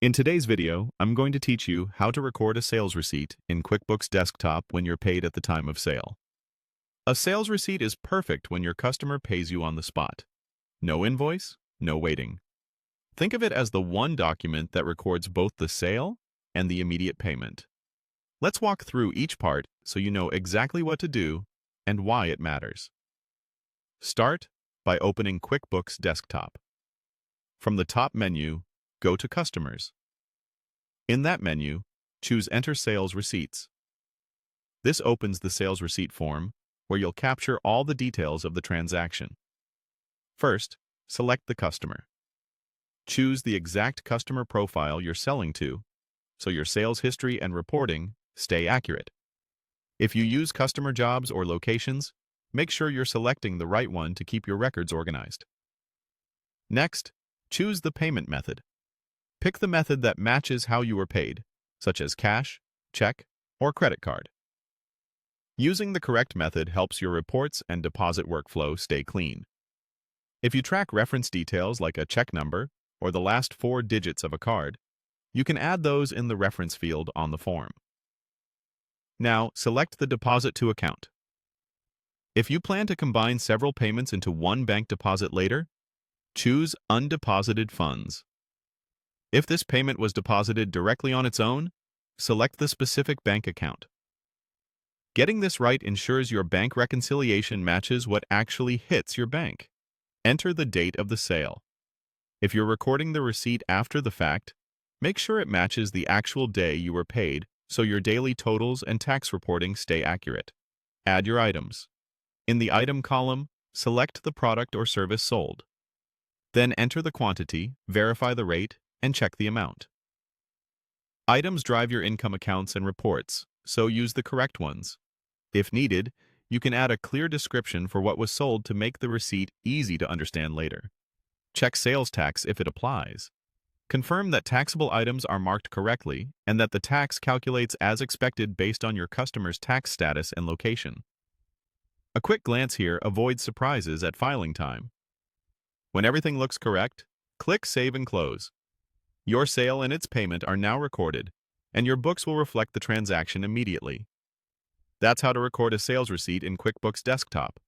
In today's video, I'm going to teach you how to record a sales receipt in QuickBooks Desktop when you're paid at the time of sale. A sales receipt is perfect when your customer pays you on the spot. No invoice, no waiting. Think of it as the one document that records both the sale and the immediate payment. Let's walk through each part so you know exactly what to do and why it matters. Start by opening QuickBooks Desktop. From the top menu, go to Customers. In that menu, choose Enter Sales Receipts. This opens the sales receipt form, where you'll capture all the details of the transaction. First, select the customer. Choose the exact customer profile you're selling to, so your sales history and reporting stay accurate. If you use customer jobs or locations, make sure you're selecting the right one to keep your records organized. Next, choose the payment method. Pick the method that matches how you were paid, such as cash, check, or credit card. Using the correct method helps your reports and deposit workflow stay clean. If you track reference details like a check number or the last 4 digits of a card, you can add those in the reference field on the form. Now, select the Deposit to Account. If you plan to combine several payments into one bank deposit later, choose Undeposited Funds. If this payment was deposited directly on its own, select the specific bank account. Getting this right ensures your bank reconciliation matches what actually hits your bank. Enter the date of the sale. If you're recording the receipt after the fact, make sure it matches the actual day you were paid so your daily totals and tax reporting stay accurate. Add your items. In the Item column, select the product or service sold. Then enter the quantity, verify the rate, and check the amount. Items drive your income accounts and reports, so use the correct ones. If needed, you can add a clear description for what was sold to make the receipt easy to understand later. Check sales tax if it applies. Confirm that taxable items are marked correctly and that the tax calculates as expected based on your customer's tax status and location. A quick glance here avoids surprises at filing time. When everything looks correct, click Save and Close. Your sale and its payment are now recorded, and your books will reflect the transaction immediately. That's how to record a sales receipt in QuickBooks Desktop.